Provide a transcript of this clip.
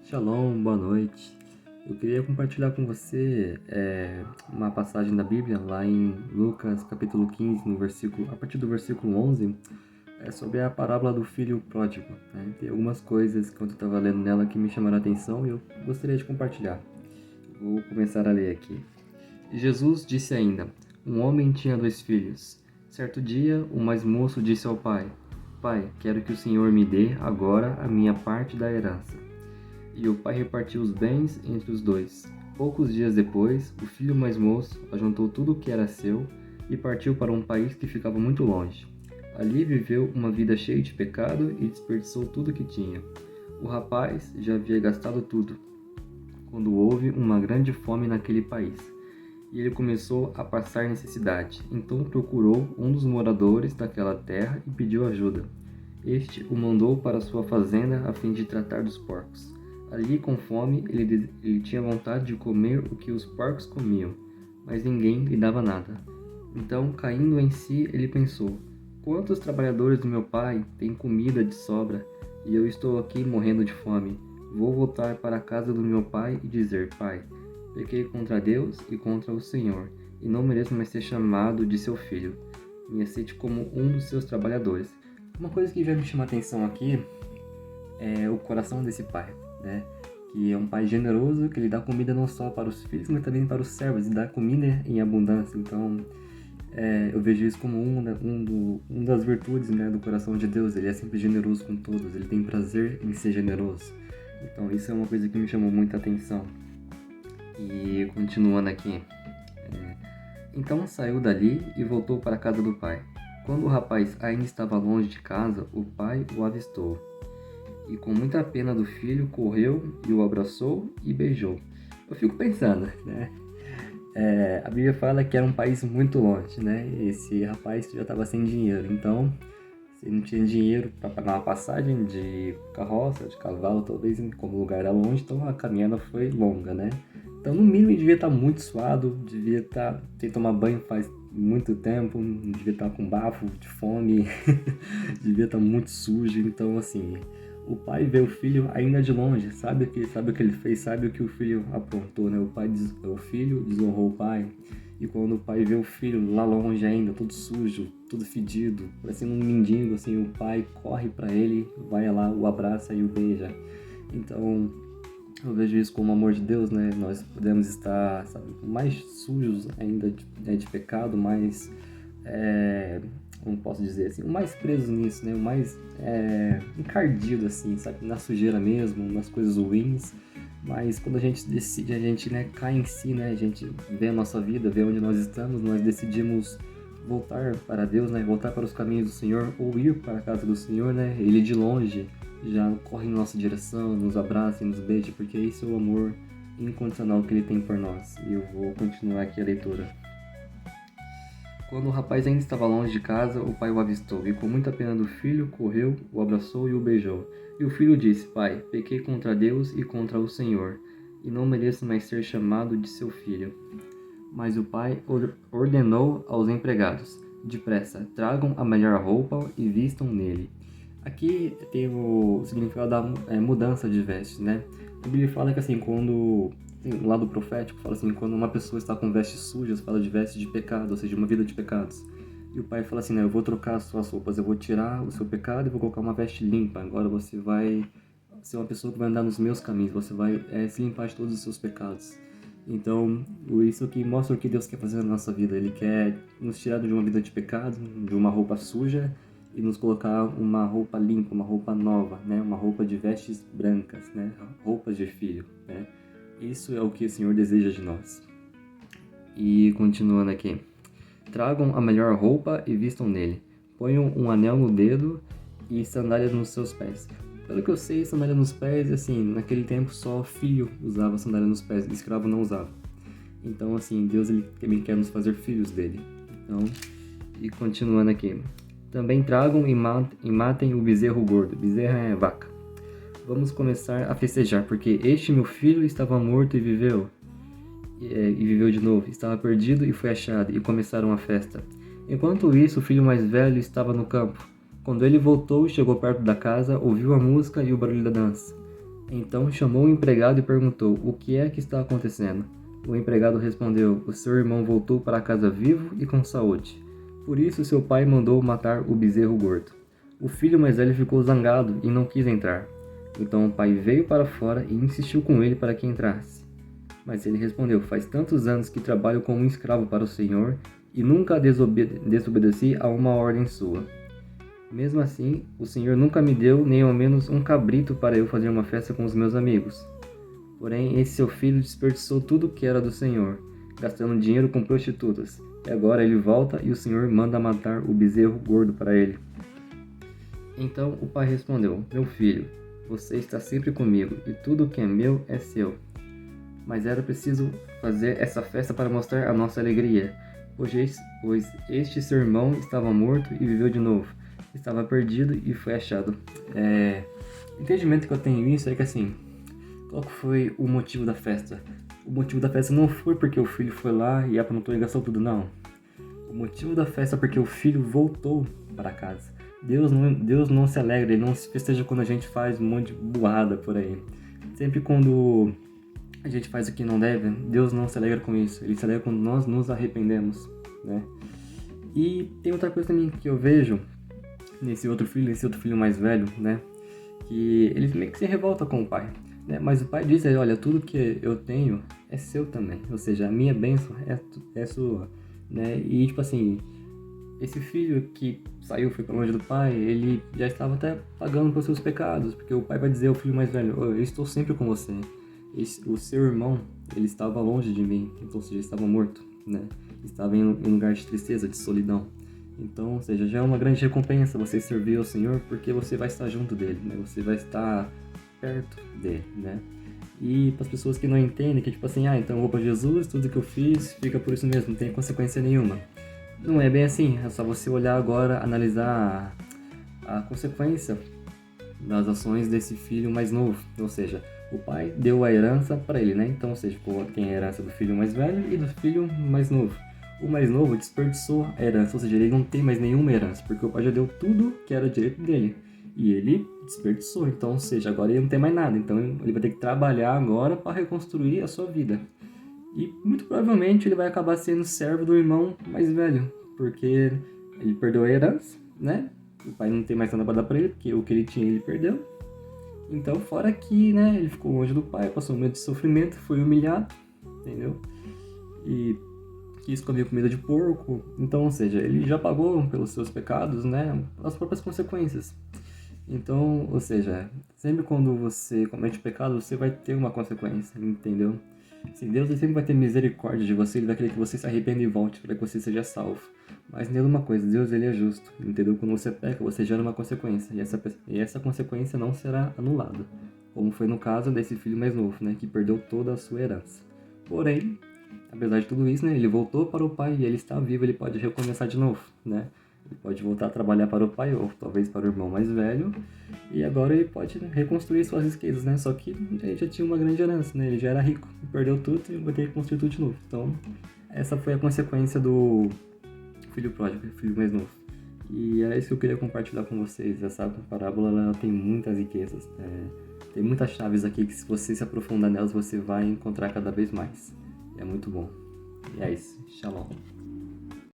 Shalom, boa noite. Eu queria compartilhar com você uma passagem da Bíblia, lá em Lucas capítulo 15, a partir do versículo 11, sobre a parábola do filho pródigo. Né? Tem algumas coisas, quando eu estava lendo nela, que me chamaram a atenção e eu gostaria de compartilhar. Vou começar a ler aqui. Jesus disse ainda: Um homem tinha 2 filhos. Certo dia, o mais moço disse ao pai: Pai, quero que o Senhor me dê agora a minha parte da herança. E o pai repartiu os bens entre os 2. Poucos dias depois, o filho mais moço ajuntou tudo o que era seu e partiu para um país que ficava muito longe. Ali viveu uma vida cheia de pecado e desperdiçou tudo o que tinha. O rapaz já havia gastado tudo, quando houve uma grande fome naquele país. E ele começou a passar necessidade. Então procurou um dos moradores daquela terra e pediu ajuda. Este o mandou para sua fazenda a fim de tratar dos porcos. Ali, com fome, ele tinha vontade de comer o que os porcos comiam, mas ninguém lhe dava nada. Então, caindo em si, ele pensou: Quantos trabalhadores do meu pai têm comida de sobra, e eu estou aqui morrendo de fome? Vou voltar para a casa do meu pai e dizer: Pai, pequei contra Deus e contra o Senhor, e não mereço mais ser chamado de seu filho. Me aceite como um dos seus trabalhadores. Uma coisa que já me chama a atenção aqui é o coração desse pai, né? Que é um pai generoso, que ele dá comida não só para os filhos, mas também para os servos, e dá comida em abundância. Então, eu vejo isso como uma das virtudes, né, do coração de Deus. Ele é sempre generoso com todos, ele tem prazer em ser generoso. Então, isso é uma coisa que me chamou muita atenção. E continuando aqui, então saiu dali e voltou para a casa do pai. Quando o rapaz ainda estava longe de casa, o pai o avistou. E com muita pena do filho, correu e o abraçou e beijou. Eu fico pensando, né? A Bíblia fala que era um país muito longe, né? Esse rapaz já estava sem dinheiro, então se não tinha dinheiro para pagar uma passagem de carroça, de cavalo, talvez, como o lugar era longe, então a caminhada foi longa, né? Então, no mínimo, ele devia estar muito suado, devia estar sem tomar banho faz muito tempo, devia estar com bafo, de fome, devia estar muito sujo. Então, assim, o pai vê o filho ainda de longe, sabe o que ele fez, sabe o que o filho aprontou, né? O filho desonrou o pai. E quando o pai vê o filho lá longe ainda, todo sujo, todo fedido, parecendo um mendigo, assim, o pai corre para ele, vai lá, o abraça e o beija. Então, eu vejo isso como amor de Deus, né? Nós podemos estar, sabe, mais sujos ainda de pecado, mais, como posso dizer assim, o mais presos nisso, né? O mais encardido, assim, sabe? Na sujeira mesmo, nas coisas ruins. Mas quando a gente decide, a gente, né, cai em si, né? A gente vê a nossa vida, vê onde nós estamos, nós decidimos voltar para Deus, né? Voltar para os caminhos do Senhor ou ir para a casa do Senhor, né? Ele de longe já corre em nossa direção, nos abraça e nos beija, porque esse é o amor incondicional que ele tem por nós. E eu vou continuar aqui a leitura. Quando o rapaz ainda estava longe de casa, o pai o avistou, e com muita pena do filho, correu, o abraçou e o beijou. E o filho disse: Pai, pequei contra Deus e contra o Senhor, e não mereço mais ser chamado de seu filho. Mas o pai ordenou aos empregados: Depressa, tragam a melhor roupa e vistam nele. Aqui tem o significado da mudança de vestes, né? A Bíblia fala que assim, quando o lado profético fala assim, quando uma pessoa está com vestes sujas, fala de vestes de pecado, ou seja, uma vida de pecados. E o pai fala assim, né, eu vou trocar as suas roupas, eu vou tirar o seu pecado e vou colocar uma veste limpa. Agora você vai ser uma pessoa que vai andar nos meus caminhos, você vai se limpar de todos os seus pecados. Então, isso aqui mostra o que Deus quer fazer na nossa vida. Ele quer nos tirar de uma vida de pecado, de uma roupa suja, e nos colocar uma roupa limpa, uma roupa nova, né? Uma roupa de vestes brancas, né? Roupas de filho, né? Isso é o que o Senhor deseja de nós. E continuando aqui. Tragam a melhor roupa e vistam nele. Ponham um anel no dedo e sandálias nos seus pés. Pelo que eu sei, sandália nos pés, assim, naquele tempo só filho usava sandália nos pés, escravo não usava. Então, assim, Deus ele também quer nos fazer filhos dele. Então, e continuando aqui. Também tragam e matem o bezerro gordo. Bezerra é vaca. Vamos começar a festejar, porque este meu filho estava morto e viveu. E viveu de novo. Estava perdido e foi achado. E começaram a festa. Enquanto isso, o filho mais velho estava no campo. Quando ele voltou e chegou perto da casa, ouviu a música e o barulho da dança. Então chamou o empregado e perguntou: o que é que está acontecendo? O empregado respondeu: o seu irmão voltou para casa vivo e com saúde. Por isso seu pai mandou matar o bezerro gordo. O filho mais velho ficou zangado e não quis entrar. Então o pai veio para fora e insistiu com ele para que entrasse. Mas ele respondeu: faz tantos anos que trabalho como um escravo para o Senhor e nunca desobedeci a uma ordem sua. Mesmo assim, o Senhor nunca me deu nem ao menos um cabrito para eu fazer uma festa com os meus amigos. Porém, esse seu filho desperdiçou tudo que era do Senhor, gastando dinheiro com prostitutas. E agora ele volta e o Senhor manda matar o bezerro gordo para ele. Então o pai respondeu: meu filho, você está sempre comigo e tudo que é meu é seu. Mas era preciso fazer essa festa para mostrar a nossa alegria, pois este seu irmão estava morto e viveu de novo. Estava perdido e foi achado. O entendimento que eu tenho nisso é que assim, qual que foi o motivo da festa? O motivo da festa não foi porque o filho foi lá e aprontou e gastou tudo, não. O motivo da festa é porque o filho voltou para casa. Deus não se alegra, Ele não se festeja quando a gente faz um monte de burrada por aí. Sempre quando a gente faz o que não deve, Deus não se alegra com isso. Ele se alegra quando nós nos arrependemos, né? E tem outra coisa também que eu vejo nesse outro filho mais velho, né? Que ele meio que se revolta com o pai, né? Mas o pai diz aí, olha, tudo que eu tenho é seu também. Ou seja, a minha bênção é sua, né? E tipo assim, esse filho que saiu, foi para longe do pai, ele já estava até pagando pelos seus pecados, porque o pai vai dizer ao filho mais velho: oh, eu estou sempre com você. O seu irmão, ele estava longe de mim, então, ou seja, ele estava morto, né? Estava em um lugar de tristeza, de solidão. Então, ou seja, já é uma grande recompensa você servir ao Senhor, porque você vai estar junto dele, né? Você vai estar perto dele, né? E para as pessoas que não entendem, que tipo assim, então eu vou para Jesus, tudo que eu fiz fica por isso mesmo, não tem consequência nenhuma. Não é bem assim, é só você olhar agora, analisar a consequência das ações desse filho mais novo. Ou seja, o pai deu a herança para ele, né? Então, ou seja, tem a herança do filho mais velho e do filho mais novo. O mais novo desperdiçou a herança, ou seja, ele não tem mais nenhuma herança, porque o pai já deu tudo que era direito dele. E ele desperdiçou, então, ou seja, agora ele não tem mais nada. Então, ele vai ter que trabalhar agora para reconstruir a sua vida. E muito provavelmente ele vai acabar sendo servo do irmão mais velho, porque ele perdeu a herança, né? O pai não tem mais nada para dar para ele, porque o que ele tinha ele perdeu. Então, fora que, né, ele ficou longe do pai, passou um momento de sofrimento, foi humilhado, entendeu? E quis comer comida de porco. Então, ou seja, ele já pagou pelos seus pecados, né, as próprias consequências. Então, ou seja, sempre quando você comete pecado, você vai ter uma consequência, entendeu? Assim, Deus ele sempre vai ter misericórdia de você, ele vai querer que você se arrependa e volte para que você seja salvo. Mas entenda uma coisa, Deus ele é justo, entendeu? Quando você peca, você gera uma consequência, e essa consequência não será anulada, como foi no caso desse filho mais novo, né, que perdeu toda a sua herança. Porém, apesar de tudo isso, né, ele voltou para o pai e ele está vivo, ele pode recomeçar de novo, né? Ele pode voltar a trabalhar para o pai ou talvez para o irmão mais velho e agora ele pode, né, reconstruir suas riquezas, né? Só que ele já tinha uma grande herança, né? Ele já era rico, perdeu tudo e vai ter que construir tudo de novo. Então, essa foi a consequência do filho pródigo, filho mais novo. E era isso que eu queria compartilhar com vocês. Essa parábola ela tem muitas riquezas, tem muitas chaves aqui que se você se aprofundar nelas você vai encontrar cada vez mais. É muito bom. E é isso. Shalom.